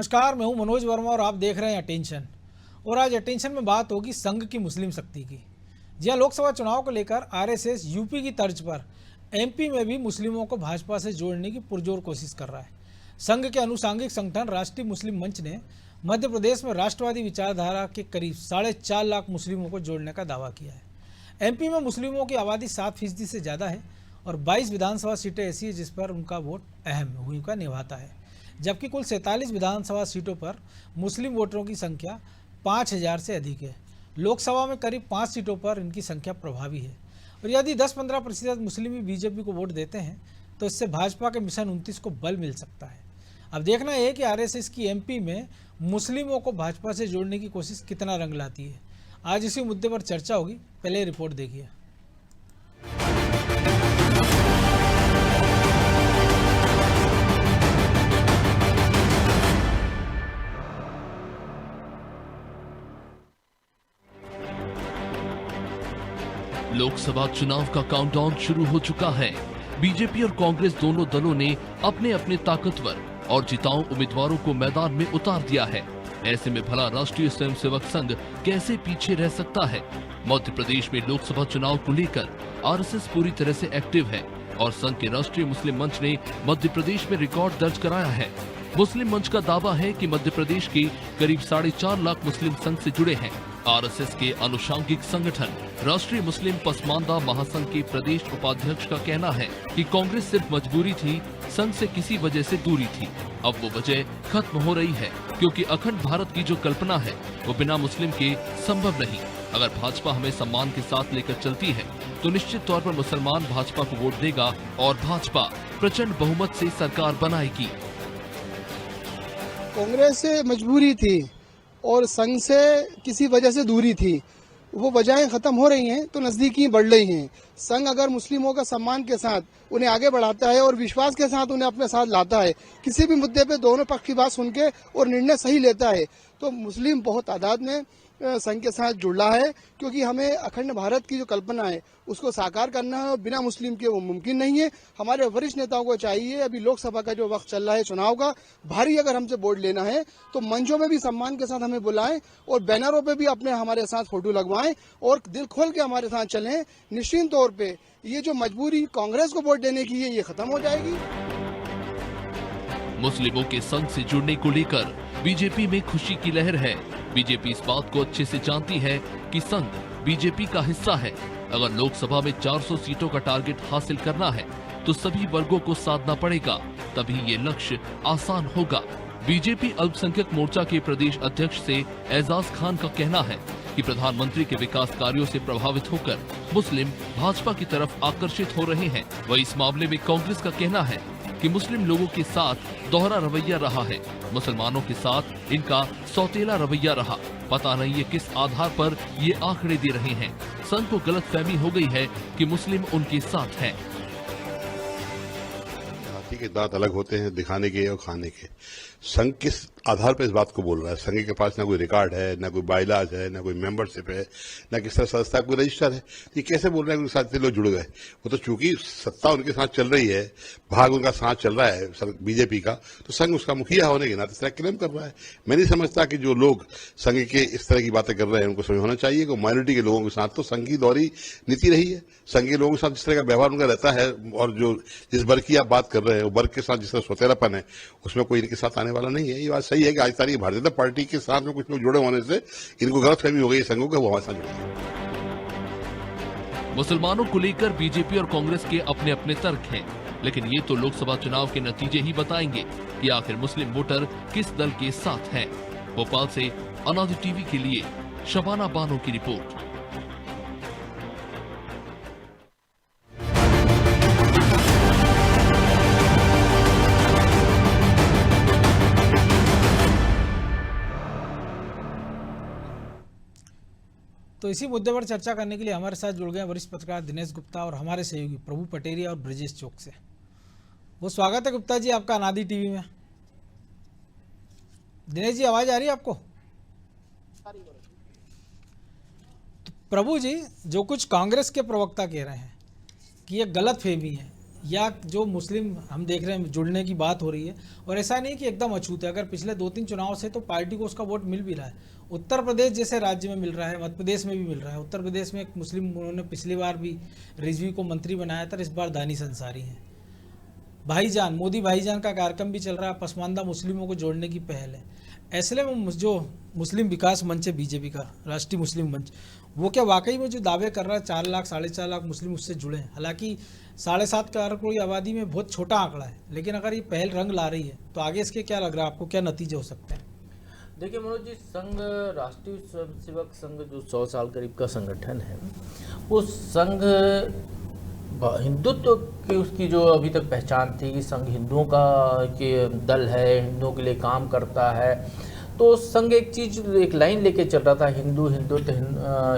नमस्कार, मैं हूं मनोज वर्मा और आप देख रहे हैं अटेंशन। और आज अटेंशन में बात होगी संघ की मुस्लिम शक्ति की। जी हां, लोकसभा चुनाव को लेकर आरएसएस यूपी की तर्ज पर एमपी में भी मुस्लिमों को भाजपा से जोड़ने की पुरजोर कोशिश कर रहा है। संघ के अनुसांगिक संगठन राष्ट्रीय मुस्लिम मंच ने मध्य प्रदेश में राष्ट्रवादी विचारधारा के करीब 4.5 लाख मुस्लिमों को जोड़ने का दावा किया है। एमपी में मुस्लिमों की आबादी 7% से ज़्यादा है और 22 विधानसभा सीटें ऐसी है जिस पर उनका वोट अहम भूमिका निभाता है, जबकि कुल 47 विधानसभा सीटों पर मुस्लिम वोटरों की संख्या 5000 से अधिक है। लोकसभा में करीब 5 सीटों पर इनकी संख्या प्रभावी है और यदि 10-15% मुस्लिम ही बीजेपी को वोट देते हैं तो इससे भाजपा के मिशन 29 को बल मिल सकता है। अब देखना है कि आरएसएस की एमपी में मुस्लिमों को भाजपा से जोड़ने की कोशिश कितना रंग लाती है। आज इसी मुद्दे पर चर्चा होगी, पहले रिपोर्ट देखिए। लोकसभा चुनाव का काउंटडाउन शुरू हो चुका है। बीजेपी और कांग्रेस दोनों दलों ने अपने अपने ताकतवर और जिताऊ उम्मीदवारों को मैदान में उतार दिया है। ऐसे में भला राष्ट्रीय स्वयंसेवक संघ कैसे पीछे रह सकता है। मध्य प्रदेश में लोकसभा चुनाव को लेकर आरएसएस पूरी तरह से एक्टिव है और संघ के राष्ट्रीय मुस्लिम मंच ने मध्य प्रदेश में रिकॉर्ड दर्ज कराया है। मुस्लिम मंच का दावा है कि मध्य प्रदेश के करीब 4.5 लाख मुस्लिम संघ से जुड़े हैं। आरएसएस के अनुषांगिक संगठन राष्ट्रीय मुस्लिम पसमानदा महासंघ के प्रदेश उपाध्यक्ष का कहना है कि कांग्रेस सिर्फ मजबूरी थी, संघ से किसी वजह से दूरी थी। अब वो वजह खत्म हो रही है क्योंकि अखंड भारत की जो कल्पना है वो बिना मुस्लिम के संभव नहीं। अगर भाजपा हमें सम्मान के साथ लेकर चलती है तो निश्चित तौर पर मुसलमान भाजपा को वोट देगा और भाजपा प्रचंड बहुमत से सरकार बनाएगी। कांग्रेस से मजबूरी थी और संघ से किसी वजह से दूरी थी, वो वजहें खत्म हो रही हैं तो नजदीकी बढ़ रही हैं। संघ अगर मुस्लिमों का सम्मान के साथ उन्हें आगे बढ़ाता है और विश्वास के साथ उन्हें अपने साथ लाता है, किसी भी मुद्दे पे दोनों पक्ष की बात सुन के और निर्णय सही लेता है, तो मुस्लिम बहुत तादाद में संघ के साथ जुड़ रहा है। क्योंकि हमें अखंड भारत की जो कल्पना है उसको साकार करना है और बिना मुस्लिम के वो मुमकिन नहीं है। हमारे वरिष्ठ नेताओं को चाहिए, अभी लोकसभा का जो वक्त चल रहा है चुनाव का, भारी अगर हमसे वोट लेना है तो मंचों में भी सम्मान के साथ हमें बुलाएं और बैनरों पे भी अपने हमारे साथ फोटो लगवाएं और दिल खोल के हमारे साथ चलें। निश्चित तौर पे ये जो मजबूरी कांग्रेस को वोट देने की है ये खत्म हो जाएगी। मुस्लिमों के संघ से जुड़ने को लेकर बीजेपी में खुशी की लहर है। बीजेपी इस बात को अच्छे से जानती है कि संघ बीजेपी का हिस्सा है। अगर लोकसभा में 400 सीटों का टारगेट हासिल करना है तो सभी वर्गों को साधना पड़ेगा, तभी ये लक्ष्य आसान होगा। बीजेपी अल्पसंख्यक मोर्चा के प्रदेश अध्यक्ष से एजाज खान का कहना है कि प्रधानमंत्री के विकास कार्यों से प्रभावित होकर मुस्लिम भाजपा की तरफ आकर्षित हो रहे हैं। वही इस मामले में कांग्रेस का कहना है कि मुस्लिम लोगों के साथ दोहरा रवैया रहा है, मुसलमानों के साथ इनका सौतेला रवैया रहा। पता नहीं ये किस आधार पर ये आंकड़े दे रहे हैं। संघ को गलतफहमी हो गई है कि मुस्लिम उनके साथ हैं। हाथी के दांत अलग होते हैं दिखाने के और खाने के। संघ किस आधार पर इस बात को बोल रहा है? संघ के पास ना कोई रिकॉर्ड है, ना कोई बाइलाज है, ना कोई मेंबरशिप है, ना किसी संस्था कोई रजिस्टर है। ये कैसे बोल रहे हैं उनके साथ लोग जुड़ गए? वो तो चूंकि सत्ता उनके साथ चल रही है, भाग उनका साथ चल रहा है बीजेपी का, तो संघ उसका मुखिया होने के नाते इस तरह क्लेम कर रहा है। मैं नहीं समझता कि जो लोग संघ के इस तरह की बातें कर रहे हैं उनको समझ होना चाहिए कि माइनॉरिटी के लोगों के साथ तो संघ की दौरी नीति रही है। संघ के लोगों के साथ जिस तरह का व्यवहार उनका रहता है और जो जिस वर्ग की आप बात कर रहे हैं वो वर्ग के साथ जिस तरह सौतेलापन है उसमें कोई इनके साथ आने वाला नहीं है। ये बात सही है कि आज तारीख भारतीय जनता पार्टी के साथ में कुछ लोग जुड़े होने से इनको गलतफहमी हो गई संघों के, वो हमारे साथ जुड़े। मुसलमानों को लेकर बीजेपी और कांग्रेस के अपने अपने तर्क हैं, लेकिन ये तो लोकसभा चुनाव के नतीजे ही बताएंगे कि आखिर मुस्लिम वोटर किस दल के साथ हैं। भोपाल से अनादि टीवी के लिए शबाना बानो की रिपोर्ट। तो इसी मुद्दे पर चर्चा करने के लिए हमारे साथ जुड़ गए वरिष्ठ पत्रकार दिनेश गुप्ता और हमारे सहयोगी प्रभु पटेरिया और ब्रजेश चौक से। वो स्वागत है गुप्ता जी आपका अनादि टीवी में। दिनेश जी आवाज आ रही है आपको? तो प्रभु जी, जो कुछ कांग्रेस के प्रवक्ता कह रहे हैं कि ये गलत फहमी है, या जो मुस्लिम हम देख रहे हैं जुड़ने की बात हो रही है, और ऐसा नहीं कि एकदम अछूत है। अगर पिछले 2-3 चुनाव से तो पार्टी को उसका वोट मिल भी रहा है। उत्तर प्रदेश जैसे राज्य में मिल रहा है, मध्य प्रदेश में भी मिल रहा है। उत्तर प्रदेश में एक मुस्लिम, उन्होंने पिछली बार भी रिजवी को मंत्री बनाया था, इस बार दानिश अंसारी हैं। भाईजान, मोदी भाईजान का कार्यक्रम भी चल रहा है, पसमानदा मुस्लिमों को जोड़ने की पहल है। ऐसे में जो मुस्लिम विकास मंच है बीजेपी का, राष्ट्रीय मुस्लिम मंच, वो क्या वाकई में जो दावे कर रहा है 4 लाख 4.5 लाख मुस्लिम उससे जुड़े हैं? हालांकि 7.5 करोड़ की आबादी में बहुत छोटा आंकड़ा है, लेकिन अगर ये पहल रंग ला रही है तो आगे इसके क्या लग रहा है आपको, क्या नतीजे हो सकते हैं? देखिए मनोज जी, संघ, राष्ट्रीय स्वयंसेवक संघ जो 100 साल करीब का संगठन है, वो संघ हिंदुत्व की उसकी जो अभी तक पहचान थी कि संघ हिंदुओं का के दल है, हिंदुओं के लिए काम करता है, तो संघ एक चीज़, एक लाइन लेके चल रहा था,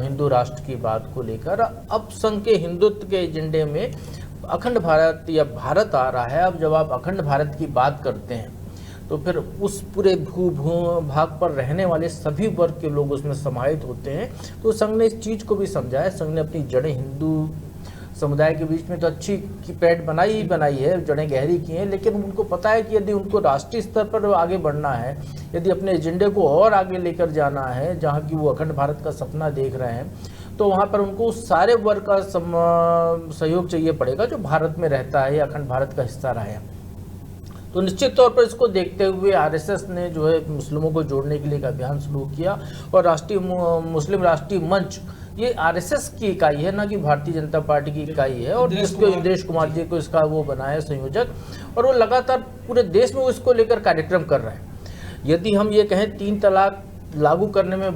हिंदू राष्ट्र की बात को लेकर। अब संघ के हिंदुत्व के एजेंडे में अखंड भारत या भारत आ रहा है। अब जब आप अखंड भारत की बात करते हैं तो फिर उस पूरे भाग पर रहने वाले सभी वर्ग के लोग उसमें समाहित होते हैं। तो संघ ने इस चीज़ को भी समझा है। संघ ने अपनी जड़ें हिंदू समुदाय के बीच में तो अच्छी की पैठ बनाई ही बनाई है, जड़ें गहरी की हैं, लेकिन उनको पता है कि यदि उनको राष्ट्रीय स्तर पर आगे बढ़ना है, यदि अपने एजेंडे को और आगे लेकर जाना है, जहाँ की वो अखंड भारत का सपना देख रहे हैं, तो वहाँ पर उनको सारे वर्ग का सहयोग चाहिए पड़ेगा जो भारत में रहता है या अखंड भारत का हिस्सा रहा है। तो निश्चित तौर पर इसको देखते हुए आरएसएस ने जो है मुस्लिमों को जोड़ने के लिए एक अभियान शुरू किया, और मुस्लिम राष्ट्रीय मंच ये आरएसएस की इकाई है, ना कि भारतीय जनता पार्टी की इकाई है, और जिसको इंद्रेश कुमार जी को इसका वो बनाया संयोजक, और वो लगातार पूरे देश में इसको लेकर कार्यक्रम कर रहे हैं। यदि हम ये कहें 3 तलाक लागू करने में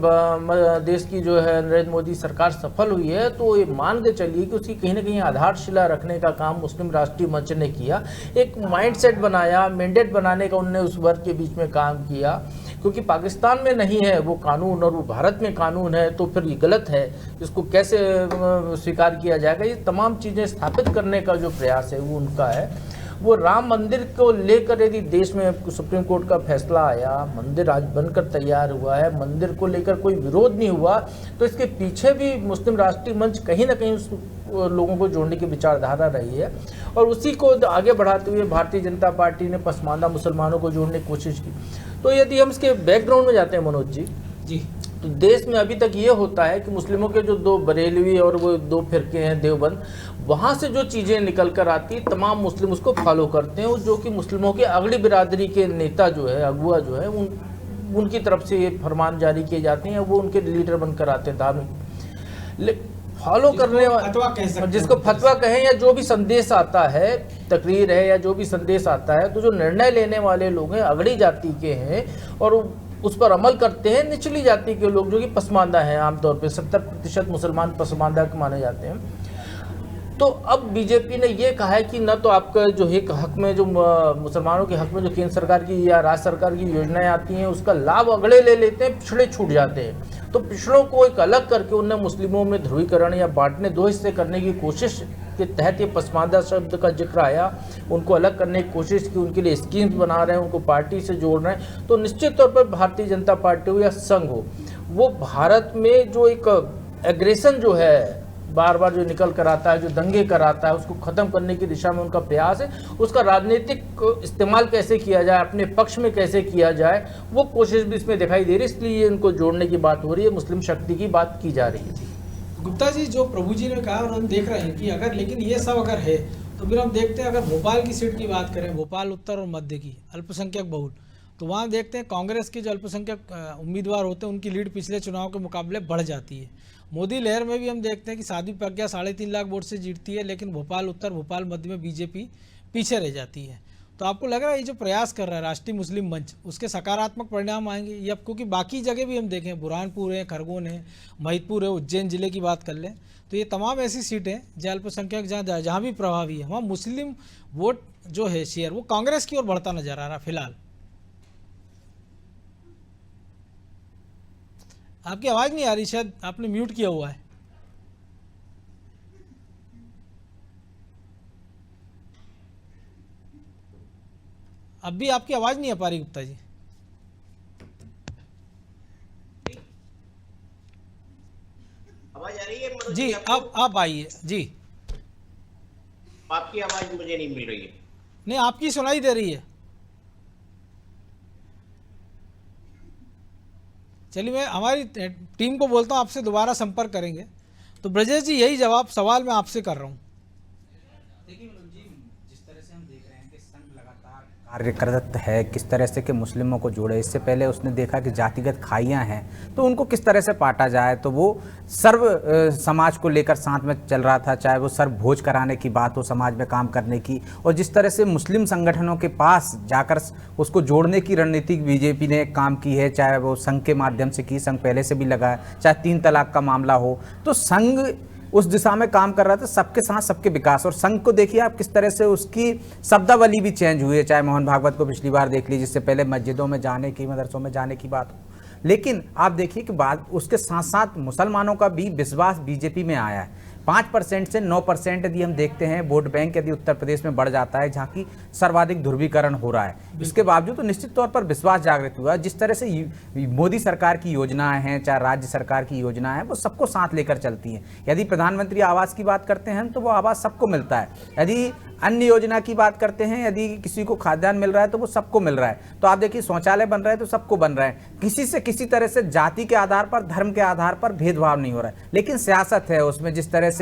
देश की जो है नरेंद्र मोदी सरकार सफल हुई है, तो ये मान के चलिए कि उसकी कहीं ना कहीं आधारशिला रखने का काम मुस्लिम राष्ट्रीय मंच ने किया। एक माइंडसेट बनाया, मैंडेट बनाने का उन्होंने उस वर्ग के बीच में काम किया, क्योंकि पाकिस्तान में नहीं है वो कानून और वो भारत में कानून है, तो फिर ये गलत है, इसको कैसे स्वीकार किया जाएगा। ये तमाम चीज़ें स्थापित करने का जो प्रयास है वो उनका है। वो राम मंदिर को लेकर यदि देश में सुप्रीम कोर्ट का फैसला आया, मंदिर आज बनकर तैयार हुआ है, मंदिर को लेकर कोई विरोध नहीं हुआ, तो इसके पीछे भी मुस्लिम राष्ट्रीय मंच कहीं ना कहीं उस लोगों को जोड़ने की विचारधारा रही है, और उसी को आगे बढ़ाते हुए भारतीय जनता पार्टी ने पसमानदा मुसलमानों को जोड़ने की कोशिश की। तो यदि हम इसके बैकग्राउंड में जाते हैं मनोज जी, तो देश में अभी तक ये होता है कि मुस्लिमों के जो 2 बरेलवी और वो 2 फिरके हैं देवबंद, वहाँ से जो चीज़ें निकल कर आती तमाम मुस्लिम उसको फॉलो करते हैं, और जो कि मुस्लिमों के अगली बिरादरी के नेता जो है, अगुआ जो है, उनकी तरफ से ये फरमान जारी किए जाते हैं, वो उनके लीडर बनकर आते हैं धार्मिक फॉलो करने वाले, जिसको फतवा कहें या जो भी संदेश आता है, तकरीर है या जो भी संदेश आता है, तो जो निर्णय लेने वाले लोग हैं अगड़ी जाति के हैं और उस पर अमल करते हैं निचली जाति के लोग, जो कि पसमानदा हैं। आमतौर पे 70% मुसलमान पसमानदा के माने जाते हैं। तो अब बीजेपी ने ये कहा है कि न तो आपका जो एक हक में, जो मुसलमानों के हक में जो केंद्र सरकार की या राज्य सरकार की योजनाएं आती हैं उसका लाभ अगले ले लेते हैं, पिछड़े छूट जाते हैं। तो पिछड़ों को एक अलग करके उन्हें मुस्लिमों में ध्रुवीकरण या बांटने, 2 हिस्से करने की कोशिश के तहत ये पसमानदा शब्द का जिक्र आया। उनको अलग करने की कोशिश की, उनके लिए स्कीम्स बना रहे हैं, उनको पार्टी से जोड़ रहे हैं। तो निश्चित तौर पर भारतीय जनता पार्टी हो या संघ हो, वो भारत में जो एक एग्रेशन जो है बार बार जो निकल कर आता है, जो दंगे कराता है, उसको खत्म करने की दिशा में उनका प्रयास है। उसका राजनीतिक इस्तेमाल कैसे किया जाए, अपने पक्ष में कैसे किया जाए, वो कोशिश भी इसमें दिखाई दे रही है। इसलिए इनको जोड़ने की बात हो रही है, मुस्लिम शक्ति की बात की जा रही है। गुप्ता जी, जो प्रभु जी ने कहा और हम देख रहे हैं कि अगर, लेकिन ये सब अगर है तो फिर हम देखते हैं, अगर भोपाल की सीट की बात करें, भोपाल उत्तर और मध्य की अल्पसंख्यक बहुल, तो वहाँ देखते हैं कांग्रेस के जो अल्पसंख्यक उम्मीदवार होते हैं उनकी लीड पिछले चुनाव के मुकाबले बढ़ जाती है। मोदी लहर में भी हम देखते हैं कि साध्वी प्रज्ञा 3.5 लाख वोट से जीतती है, लेकिन भोपाल उत्तर, भोपाल मध्य में बीजेपी पीछे रह जाती है। तो आपको लग रहा है ये जो प्रयास कर रहा है राष्ट्रीय मुस्लिम मंच, उसके सकारात्मक परिणाम आएंगे या, क्योंकि बाकी जगह भी हम देखें, बुरहानपुर है, खरगोन है, महिदपुर है, उज्जैन जिले की बात कर लें, तो ये तमाम ऐसी सीटें जो अल्पसंख्यक जहाँ भी प्रभावी है, वहाँ मुस्लिम वोट जो है शेयर वो कांग्रेस की ओर बढ़ता नजर आ रहा है फिलहाल। आपकी आवाज़ नहीं आ रही, शायद आपने म्यूट किया हुआ है। अब भी आपकी आवाज़ नहीं आ पा रही गुप्ता जी। आवाज आ रही है जी, अब आप आइए जी। आपकी आवाज मुझे नहीं मिल रही है। नहीं, आपकी सुनाई दे रही है। चलिए, मैं हमारी टीम को बोलता हूँ, आपसे दोबारा संपर्क करेंगे। तो ब्रजेश जी, यही जवाब सवाल मैं आपसे कर रहा हूँ। देखिए मनोज जी, जिस तरह से हम देख रहे हैं कि संघ लगातार कार्यरत है किस तरह से कि मुस्लिमों को जोड़े, इससे पहले उसने देखा कि जातिगत खाइयां हैं तो उनको किस तरह से पाटा जाए, तो वो सर्व समाज को लेकर साथ में चल रहा था, चाहे वो सर्व भोज कराने की बात हो, समाज में काम करने की, और जिस तरह से मुस्लिम संगठनों के पास जाकर उसको जोड़ने की रणनीति बीजेपी ने काम की है, चाहे वो संघ के माध्यम से की, संघ पहले से भी लगा है, चाहे 3 तलाक का मामला हो, तो संघ उस दिशा में काम कर रहा था, सबके साथ सबके विकास। और संघ को देखिए आप किस तरह से उसकी शब्दावली भी चेंज हुई है, चाहे मोहन भागवत को पिछली बार देख लीजिए, जिससे पहले मस्जिदों में जाने की, मदरसों में जाने की बात हो, लेकिन आप देखिए कि बाद उसके साथ साथ मुसलमानों का भी विश्वास बीजेपी में आया है। 5% से 9% यदि हम देखते हैं वोट बैंक यदि उत्तर प्रदेश में बढ़ जाता है, जहाँ की सर्वाधिक ध्रुवीकरण हो रहा है, इसके बावजूद तो निश्चित तौर पर विश्वास जागृत हुआ। जिस तरह से मोदी सरकार की योजनाएं हैं, चाहे राज्य सरकार की योजनाएं हैं, वो सबको साथ लेकर चलती हैं। यदि प्रधानमंत्री आवास की बात करते हैं तो वो आवास सबको मिलता है, यदि अन्य योजना की बात करते हैं, यदि किसी को खाद्यान्न मिल रहा है तो वो सबको मिल रहा है। तो आप देखिए, शौचालय बन रहा है तो सबको बन रहा है, किसी से किसी तरह से जाति के आधार पर, धर्म के आधार पर भेदभाव नहीं हो रहा है। लेकिन सियासत है उसमें, जिस तरह से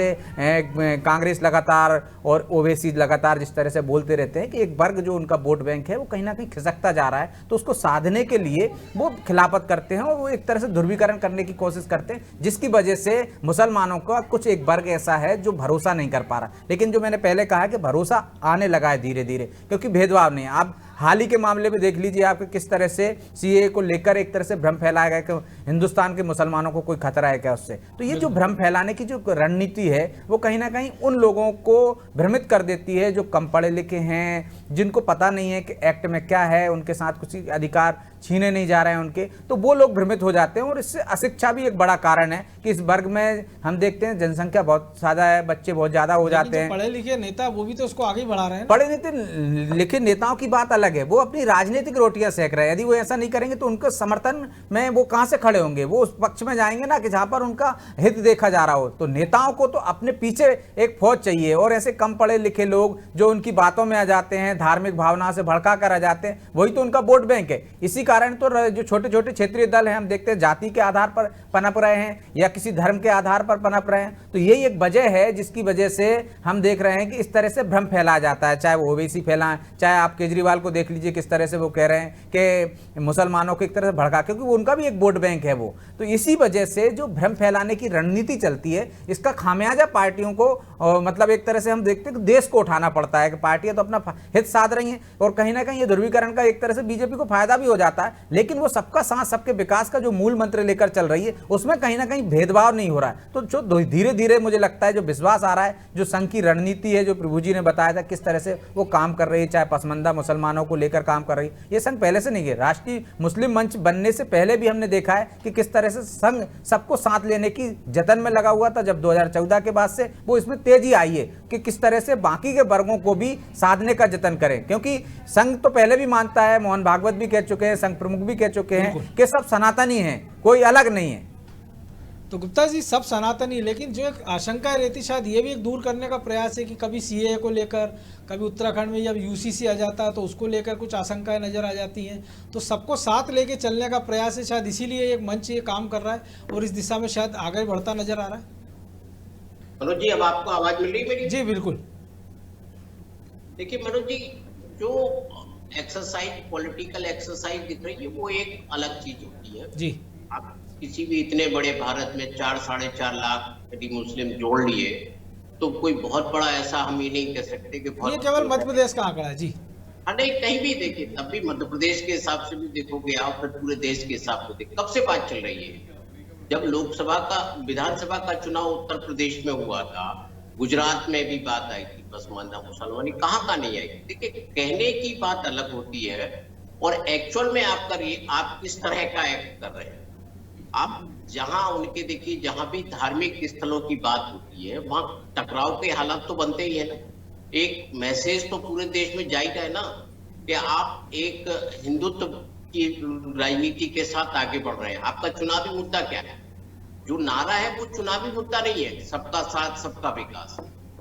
कांग्रेस लगातार और ओवैसी लगातार जिस तरह से बोलते रहते हैं कि एक वर्ग जो उनका वोट बैंक है वो कहीं ना कहीं खिसकता जा रहा है, तो उसको साधने के लिए वो खिलाफत करते हैं और वो एक तरह से ध्रुवीकरण करने की कोशिश करते हैं, जिसकी वजह से मुसलमानों का कुछ एक वर्ग ऐसा है जो भरोसा नहीं कर पा रहा। लेकिन जो मैंने पहले कहा कि भरोसा आने लगा है धीरे धीरे, क्योंकि भेदभाव नहीं है। आप हाल ही के मामले में देख लीजिए आप किस तरह से सीए को लेकर एक तरह से भ्रम फैलाया गया कि हिंदुस्तान के मुसलमानों को कोई खतरा है क्या उससे। तो ये जो भ्रम फैलाने की जो रणनीति है वो कहीं ना कहीं उन लोगों को भ्रमित कर देती है जो कम पढ़े लिखे हैं, जिनको पता नहीं है कि एक्ट में क्या है, उनके साथ कुछ अधिकार छीने नहीं जा रहे हैं उनके, तो वो लोग भ्रमित हो जाते हैं। और इससे अशिक्षा भी एक बड़ा कारण है कि इस वर्ग में हम देखते हैं जनसंख्या बहुत ज्यादा है, बच्चे बहुत ज्यादा हो जाते हैं। पढ़े लिखे नेता वो भी तो उसको आगे बढ़ा रहे हैं। पढ़े लिखे नेताओं की बात अलग है, वो अपनी राजनीतिक रोटियां सेक रहे हैं। यदि वो ऐसा नहीं करेंगे तो उनके समर्थन में वो कहां से खड़े होंगे, वो उस पक्ष में जाएंगे ना कि जहां पर उनका हित देखा जा रहा हो। तो नेताओं को तो अपने पीछे एक फौज चाहिए, और ऐसे कम पढ़े लिखे लोग जो उनकी बातों में आ जाते हैं, धार्मिक भावना से भड़का कर आ जाते हैं, वही तो उनका वोट बैंक है। इसी कारण तो जो छोटे छोटे क्षेत्रीय दल हैं हम देखते हैं जाति के आधार पर पनप रहे हैं या किसी धर्म के आधार पर पनप रहे हैं। तो यही एक वजह है जिसकी वजह से हम देख रहे हैं कि इस तरह से भ्रम फैलाया जाता है, चाहे वो ओवैसी फैलाएं, चाहे आप केजरीवाल को देख लीजिए किस तरह से वो कह रहे हैं कि मुसलमानों को एक तरह से भड़का, क्योंकि वो उनका भी एक वोट बैंक है वो। तो इसी वजह से जो भ्रम फैलाने की रणनीति चलती है, इसका खामियाजा पार्टियों को मतलब एक तरह से हम देखते हैं कि देश को उठाना पड़ता है कि पार्टियां तो अपना हित साध रही हैं और कहीं ना कहीं ये ध्रुवीकरण का एक तरह से बीजेपी को फायदा भी हो जाता है। लेकिन वो सबका साथ सबके विकास का जो मूल मंत्र लेकर चल रही है उसमें कहीं ना कहीं भेदभाव नहीं हो रहा है। तो जो धीरे धीरे मुझे लगता है जो विश्वास आ रहा है, जो संघ की रणनीति है, जो प्रभु जी ने बताया था किस तरह से वो काम कर रही है, चाहे पसमंदा मुसलमानों को लेकर काम कर रही है, ये संघ पहले से नहीं है। राष्ट्रीय मुस्लिम मंच बनने से पहले भी हमने देखा है कि किस तरह से संघ सबको साथ लेने की जतन में लगा हुआ था। जब 2014 के बाद से वो इसमें तेजी आई है कि किस तरह से बाकी के वर्गों को भी साधने का जतन करें, क्योंकि संघ तो पहले भी मानता है, मोहन भागवत भी कह चुके हैं, संघ प्रमुख भी कह चुके हैं कि सब सनातनी हैं, कोई अलग नहीं है। तो गुप्ता जी सब सनातनी, लेकिन जो एक आशंका रहती शायद ये भी एक दूर करने का प्रयास है कि कभी सीए को लेकर, कभी उत्तराखंड में जब यूसीसी आ जाता है तो उसको लेकर कुछ आशंकाएं नजर आ जाती हैं। तो सबको साथ लेके चलने का प्रयास है, शायद इसीलिए एक मंच ये काम कर रहा है और इस दिशा में शायद आगे बढ़ता नजर आ रहा है। मनोज जी, अब आपको आवाज मिल रही है मेरी? जी बिल्कुल। देखिए मनोज जी, जो एक्सरसाइज, पॉलिटिकल एक्सरसाइज दिख रही है वो एक अलग चीज होती है जी। आप किसी भी इतने बड़े भारत में 4-4.5 लाख यदि मुस्लिम जोड़ लिए तो कोई बहुत बड़ा ऐसा हम ये नहीं कह सकते कि ये केवल मध्य प्रदेश का आंकड़ा है जी। हाँ, नहीं कहीं भी देखिए, तब भी मध्य प्रदेश के हिसाब से भी देखोगे आप, फिर पूरे देश के हिसाब से देखो। कब से बात चल रही है? जब लोकसभा का, विधानसभा का चुनाव उत्तर प्रदेश में हुआ था, गुजरात में भी बात आई थी पसमानदा मुसलमानी, कहाँ का नहीं आई। देखिए, कहने की बात अलग होती है और एक्चुअल में आप करिए, आप किस तरह का एक्ट कर रहे हैं। आप जहां उनके देखिए, जहां भी धार्मिक स्थलों की बात होती है वहां टकराव के हालात तो बनते ही है ना। एक मैसेज तो पूरे देश में जाएगा है ना कि आप एक हिंदुत्व की राजनीति के साथ आगे बढ़ रहे हैं। आपका चुनावी मुद्दा क्या है? जो नारा है वो चुनावी मुद्दा नहीं है, सबका साथ सबका विकास।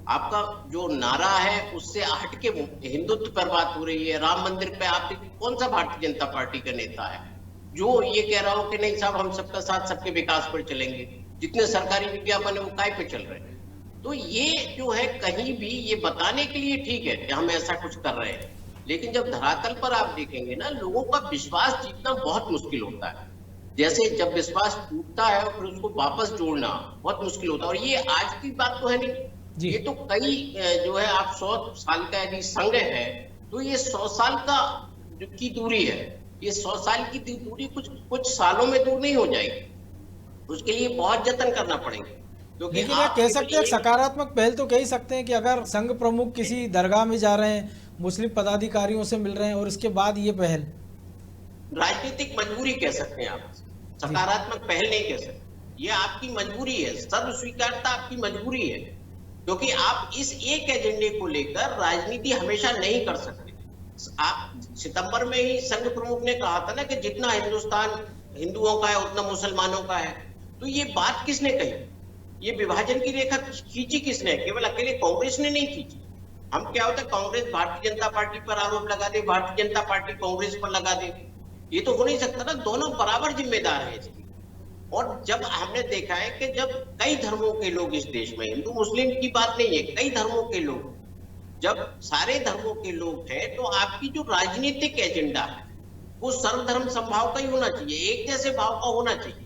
आपका जो नारा है उससे हटके हिंदुत्व पर बात हो रही है। राम मंदिर पे आप देखिए कौन सा भारतीय जनता पार्टी का नेता है जो ये कह रहा हो कि नहीं साहब हम सबका साथ सबके विकास पर चलेंगे, जितने सरकारी विज्ञापन है वो काय पे चल रहे हैं। तो ये जो है कहीं भी ये बताने के लिए ठीक है कि हम ऐसा कुछ कर रहे हैं, लेकिन जब धरातल पर आप देखेंगे ना लोगों का विश्वास जीतना बहुत मुश्किल होता है। जैसे जब विश्वास टूटता है और फिर उसको वापस जोड़ना बहुत मुश्किल होता है। और ये आज की बात तो है नहीं, ये तो कई जो है आप 100 साल का यदि संघ है तो ये 100 साल का जो की दूरी है, ये 100 साल की दूरी कुछ सालों में दूर नहीं हो जाएगी, उसके लिए बहुत जतन करना पड़ेगा। क्योंकि लेकिन आप कह सकते हैं सकारात्मक पहल तो कह ही सकते हैं कि अगर संघ प्रमुख किसी दरगाह में जा रहे हैं, मुस्लिम पदाधिकारियों से मिल रहे हैं और इसके बाद ये पहल राजनीतिक मजबूरी कह सकते हैं आप, सकारात्मक पहल नहीं कह सकते। ये आपकी मजबूरी है, सर्व स्वीकारता आपकी मजबूरी है, क्योंकि आप इस एक एजेंडे को लेकर राजनीति हमेशा नहीं कर सकते। आप सितंबर में ही संघ प्रमुख ने कहा था ना कि जितना हिंदुस्तान हिंदुओं का है उतना मुसलमानों का है। तो ये बात किसने कही? ये विभाजन की रेखा खींची किसने? केवल अकेले कांग्रेस ने नहीं खींची। हम क्या होता है कांग्रेस भारतीय जनता पार्टी पर आरोप लगा दे, भारतीय जनता पार्टी कांग्रेस पर लगा दे, ये तो हो नहीं सकता ना। दोनों बराबर जिम्मेदार है इसकी। और जब हमने देखा है कि जब कई धर्मों के लोग इस देश में, हिंदू मुस्लिम की बात नहीं है, कई धर्मों के लोग, जब सारे धर्मों के लोग हैं तो आपकी जो राजनीतिक एजेंडा है वो सर्वधर्म समभाव का ही होना चाहिए, एक जैसे भाव का होना चाहिए।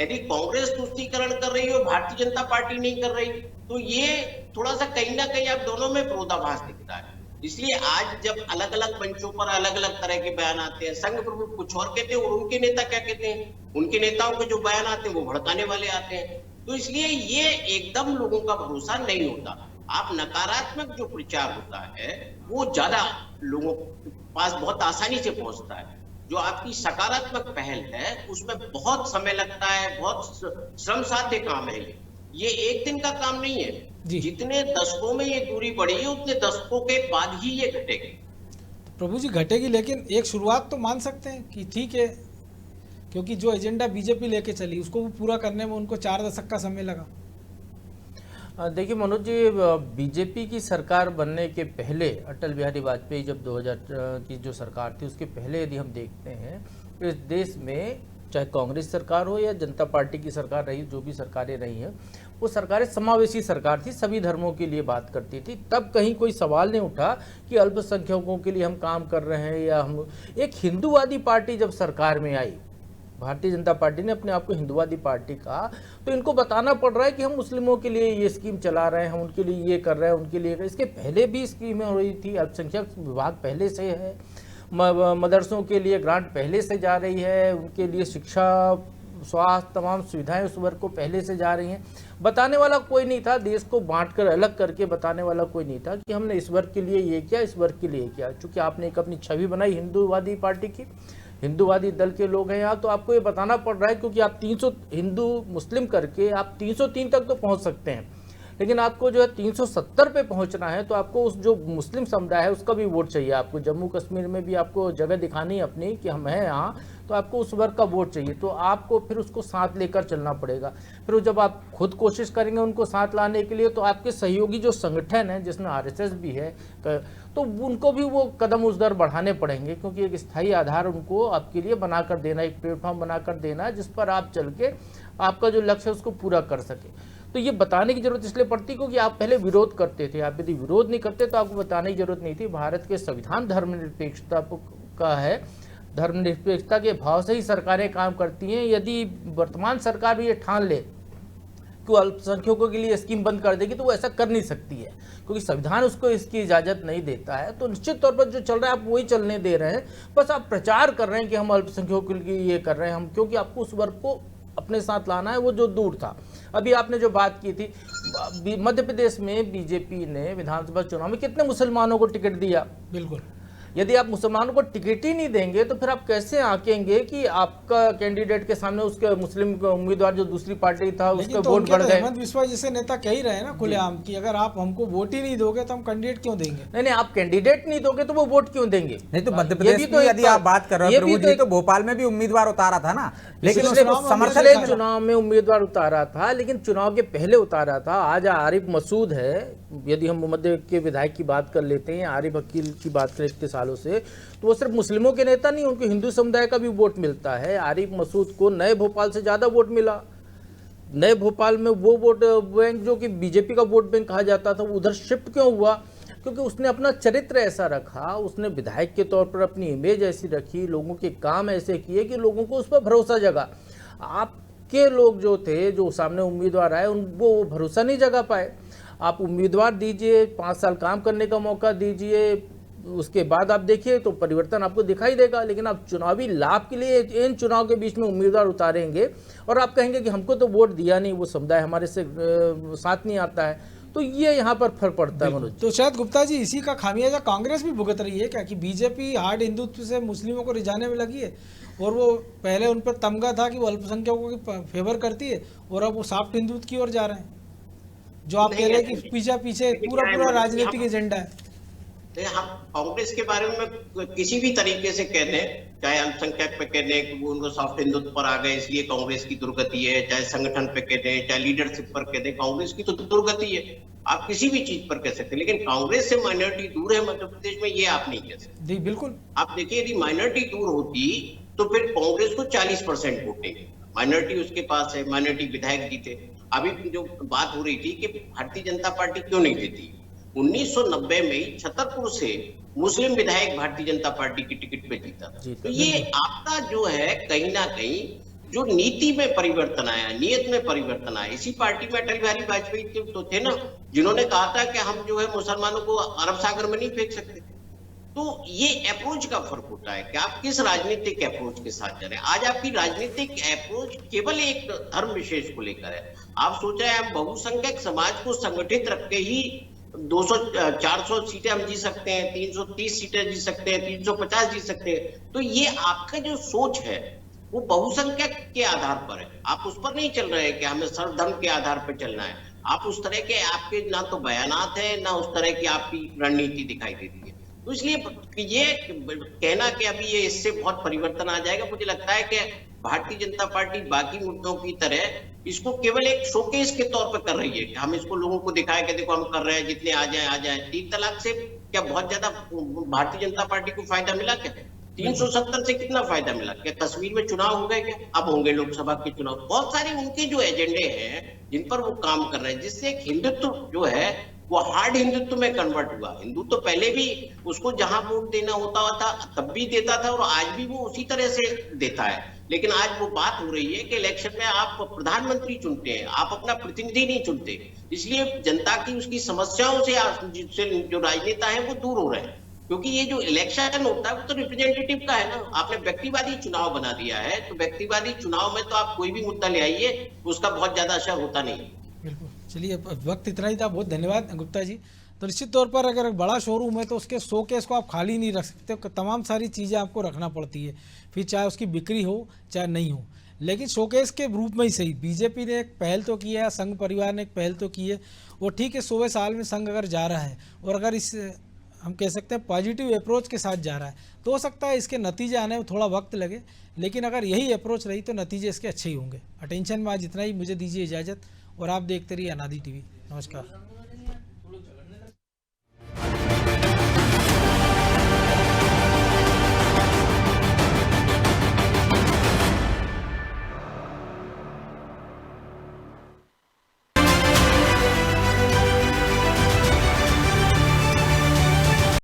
यदि कांग्रेस तुष्टीकरण कर रही हो, भारतीय जनता पार्टी नहीं कर रही, तो ये थोड़ा सा कहीं ना कहीं आप दोनों में विरोधाभास दिखता है। इसलिए आज जब अलग अलग मंचों पर अलग अलग तरह के बयान आते हैं, संघ प्रमुख कुछ और कहते हैं और उनके नेता क्या कहते हैं, उनके नेताओं के जो बयान आते हैं वो भड़काने वाले आते हैं। तो इसलिए ये एकदम लोगों का भरोसा नहीं होता। आप नकारात्मक जो प्रचार होता है वो ज्यादा लोगों के पास बहुत आसानी से पहुंचता है। जो आपकी सकारात्मक पहल है उसमें बहुत समय लगता है, बहुत श्रम साध्य काम है। ये एक दिन का काम नहीं है। जितने दशकों में ये दूरी बढ़ी है उतने दशकों के बाद ही ये घटेगी। प्रभु जी घटेगी, लेकिन एक शुरुआत तो मान सकते हैं कि ठीक है, क्योंकि जो एजेंडा बीजेपी लेके चली उसको वो पूरा करने में उनको 4 दशक का समय लगा। देखिए मनोज जी, बीजेपी की सरकार बनने के पहले अटल बिहारी वाजपेयी जब 2000 की जो सरकार थी उसके पहले यदि हम देखते हैं तो इस देश में चाहे कांग्रेस सरकार हो या जनता पार्टी की सरकार रही, जो भी सरकारें रही हैं, वो सरकारें समावेशी सरकार थी, सभी धर्मों के लिए बात करती थी। तब कहीं कोई सवाल नहीं उठा कि अल्पसंख्यकों के लिए हम काम कर रहे हैं या हम। एक हिंदूवादी पार्टी जब सरकार में आई, भारतीय जनता पार्टी ने अपने आप को हिंदूवादी पार्टी कहा, तो इनको बताना पड़ रहा है कि हम मुस्लिमों के लिए ये स्कीम चला रहे हैं, हम उनके लिए ये कर रहे हैं, उनके लिए। इसके पहले भी स्कीमें हो रही थी, अल्पसंख्यक विभाग पहले से है, मदरसों के लिए ग्रांट पहले से जा रही है, उनके लिए शिक्षा, स्वास्थ्य, तमाम सुविधाएं उस वर्ग को पहले से जा रही हैं। बताने वाला कोई नहीं था, देश को बांटकर अलग करके बताने वाला कोई नहीं था कि हमने इस वर्ग के लिए ये किया, इस वर्ग के लिए किया। चूंकि आपने एक अपनी छवि बनाई हिंदूवादी पार्टी की, हिंदूवादी दल के लोग हैं यहाँ, तो आपको ये बताना पड़ रहा है, क्योंकि आप 300 हिंदू मुस्लिम करके आप 303 तक तो पहुँच सकते हैं, लेकिन आपको जो है 370 पे पहुंचना है तो आपको उस जो मुस्लिम समुदाय है उसका भी वोट चाहिए। आपको जम्मू कश्मीर में भी आपको जगह दिखानी है अपनी कि हम हैं यहाँ, तो आपको उस वर्ग का वोट चाहिए। तो आपको फिर उसको साथ लेकर चलना पड़ेगा। फिर जब आप खुद कोशिश करेंगे उनको साथ लाने के लिए, तो आपके सहयोगी जो संगठन है जिसमें RSS भी है, तो उनको भी वो कदम उस दर बढ़ाने पड़ेंगे, क्योंकि एक स्थायी आधार उनको आपके लिए बनाकर देना, एक प्लेटफॉर्म बनाकर देना जिस पर आप चल के आपका जो लक्ष्य है उसको पूरा कर सके। तो ये बताने की जरूरत इसलिए पड़ती क्योंकि आप पहले विरोध करते थे। आप यदि विरोध नहीं करते तो आपको बताने की जरूरत नहीं थी। भारत के संविधान धर्मनिरपेक्षता का है, धर्मनिरपेक्षता के भाव से ही सरकारें काम करती हैं। यदि वर्तमान सरकार भी ये ठान ले कि वो अल्पसंख्यकों के लिए स्कीम बंद कर देगी, तो वो ऐसा कर नहीं सकती है, क्योंकि संविधान उसको इसकी इजाज़त नहीं देता है। तो निश्चित तौर पर जो चल रहा है आप वही चलने दे रहे हैं, बस आप प्रचार कर रहे हैं कि हम अल्पसंख्यकों के लिए ये कर रहे हैं हम, क्योंकि आपको उस वर्ग को अपने साथ लाना है वो जो दूर था। अभी आपने जो बात की थी, मध्य प्रदेश में बीजेपी ने विधानसभा चुनाव में कितने मुसलमानों को टिकट दिया? बिल्कुल। यदि आप मुसलमानों को टिकट ही नहीं देंगे तो फिर आप कैसे आंकेंगे कि आपका कैंडिडेट के सामने उसके मुस्लिम उम्मीदवार जो दूसरी पार्टी था उसका तो वोट बढ़ गए? हेमंत बिस्वा जैसे नेता कह ही रहे हैं ना खुलेआम कि अगर आप हमको वोट ही नहीं दोगे तो हम कैंडिडेट क्यों देंगे? नहीं, आप कैंडिडेट नहीं दोगे तो वो वोट क्यों देंगे? नहीं तो मध्य प्रदेश में यदि आप बात कर रहे हो तो भोपाल में भी उम्मीदवार उतारा था ना, लेकिन समर्थन चुनाव में उम्मीदवार उतारा था, लेकिन चुनाव के पहले उतारा था। आज आरिफ मसूद है, यदि हम मध्य के विधायक की बात कर लेते हैं, आरिफ वकील की बात करें इतने सालों से, तो वो सिर्फ मुस्लिमों के नेता नहीं, उनको हिंदू समुदाय का भी वोट मिलता है। आरिफ मसूद को नए भोपाल से ज़्यादा वोट मिला। नए भोपाल में वो वोट बैंक जो कि बीजेपी का वोट बैंक कहा जाता था, वो उधर शिफ्ट क्यों हुआ? क्योंकि उसने अपना चरित्र ऐसा रखा, उसने विधायक के तौर पर अपनी इमेज ऐसी रखी, लोगों के काम ऐसे किए कि लोगों को उस पर भरोसा जगा। आपके लोग जो थे, जो सामने उम्मीदवार आए, उनको वो भरोसा नहीं जगा पाए। आप उम्मीदवार दीजिए, 5 साल काम करने का मौका दीजिए, उसके बाद आप देखिए तो परिवर्तन आपको दिखाई देगा। लेकिन आप चुनावी लाभ के लिए इन चुनाव के बीच में उम्मीदवार उतारेंगे और आप कहेंगे कि हमको तो वोट दिया नहीं, वो समुदाय हमारे से साथ नहीं आता है, तो ये यहाँ पर फर्क पड़ता है मनोज। तो शायद गुप्ता जी इसी का खामियाजा कांग्रेस भी भुगत रही है क्या, कि बीजेपी हार्ड हिंदुत्व से मुस्लिमों को रिझाने में लगी है, और वो पहले उन पर तमगा था कि वो अल्पसंख्यकों की फेवर करती है, और अब वो सॉफ्ट हिंदुत्व की ओर जा रहे हैं, जो आप कह रहे हैं कि पीछे पूरा राजनीतिक एजेंडा है। हम कांग्रेस के बारे में किसी भी तरीके से कह दें, चाहे अल्पसंख्यक पे कह दें कि वो उनको सॉफ्ट हिंदुत्व पर आ गए इसलिए कांग्रेस की दुर्गति है, चाहे संगठन पे कह दें, चाहे लीडरशिप पर कह दें, कांग्रेस की तो दुर्गति है। आप किसी भी चीज पर कह सकते हैं, लेकिन कांग्रेस से माइनॉरिटी दूर है मध्य प्रदेश में, ये आप नहीं कह सकते। जी बिल्कुल। आप देखिए, यदि माइनॉरिटी दूर होती तो फिर कांग्रेस को 40% वोट देंगे, माइनॉरिटी उसके पास है, माइनॉरिटी विधायक जीते। अभी जो बात हो रही थी कि भारतीय जनता पार्टी क्यों नहीं देती, 1990 में छतरपुर से मुस्लिम विधायक भारतीय जनता पार्टी की टिकट पे जीता था। तो ये आपका जो है कहीं ना कहीं जो नीति में परिवर्तन आया, नियत में परिवर्तन आया। इसी पार्टी में अटल बिहारी वाजपेयी तो थे ना, जिन्होंने कहा था कि हम जो है मुसलमानों को अरब सागर में नहीं फेंक सकते। तो ये अप्रोच का फर्क होता है कि आप किस राजनीतिक अप्रोच के साथ जा रहे हैं। आज आपकी राजनीतिक अप्रोच केवल एक धर्म विशेष को लेकर है। आप सोच रहे हैं हम बहुसंख्यक समाज को संगठित रख के ही 200-400 सीटें हम जीत सकते हैं, 330 सीटें जीत सकते हैं, 350 जीत सकते हैं। तो ये आपका जो सोच है वो बहुसंख्यक के आधार पर है। आप उस पर नहीं चल रहे हैं कि हमें सर्वधर्म के आधार पर चलना है। आप उस तरह के आपके ना तो बयानात है, ना उस तरह की आपकी रणनीति दिखाई देती है। तो इसलिए ये कहना कि अभी ये इससे बहुत परिवर्तन आ जाएगा, मुझे लगता है कि भारतीय जनता पार्टी बाकी मुद्दों की तरह इसको केवल एक शोकेस के तौर पर कर रही है कि हम इसको लोगों को दिखाएं कि देखो हम कर रहे हैं, जितने आ जाए। 3 तलाक से क्या बहुत ज्यादा भारतीय जनता पार्टी को फायदा मिला क्या? 370 से कितना फायदा मिला? क्या कश्मीर में चुनाव हो गए क्या? अब होंगे लोकसभा के चुनाव। बहुत सारे उनके जो एजेंडे हैं जिन पर वो काम कर रहे हैं, जिससे एक हिंदुत्व जो है वो हार्ड हिंदुत्व में कन्वर्ट हुआ। हिंदू तो पहले भी उसको जहां वोट देना होता था तब भी देता था, और आज भी वो उसी तरह से देता है। लेकिन आज वो बात हो रही है कि इलेक्शन में आप प्रधानमंत्री चुनते हैं, आप अपना प्रतिनिधि नहीं चुनते। इसलिए जनता की उसकी समस्याओं से जो राजनेता है वो दूर हो रहे हैं, क्योंकि ये जो इलेक्शन होता है वो तो रिप्रेजेंटेटिव का है ना। आपने व्यक्तिवादी चुनाव बना दिया है, तो व्यक्तिवादी चुनाव में तो आप कोई भी मुद्दा ले आइए, उसका बहुत ज्यादा असर होता नहीं। बिल्कुल। चलिए, वक्त इतना ही था। बहुत धन्यवाद गुप्ता जी। तो निश्चित तौर पर अगर बड़ा शोरूम है तो उसके शोकेस को आप खाली नहीं रख सकते, तमाम सारी चीज़ें आपको रखना पड़ती है, फिर चाहे उसकी बिक्री हो चाहे नहीं हो। लेकिन शोकेस के रूप में ही सही बीजेपी ने एक पहल तो की है, संघ परिवार ने एक पहल तो की है। वो ठीक है, 100वें साल में संघ अगर जा रहा है और अगर इस हम कह सकते हैं पॉजिटिव अप्रोच के साथ जा रहा है, तो हो सकता है इसके नतीजे आने में थोड़ा वक्त लगे, लेकिन अगर यही अप्रोच रही तो नतीजे इसके अच्छे ही होंगे। अटेंशन में आज इतना ही, मुझे दीजिए इजाज़त और आप देखते रहिए अनादि टीवी। नमस्कार।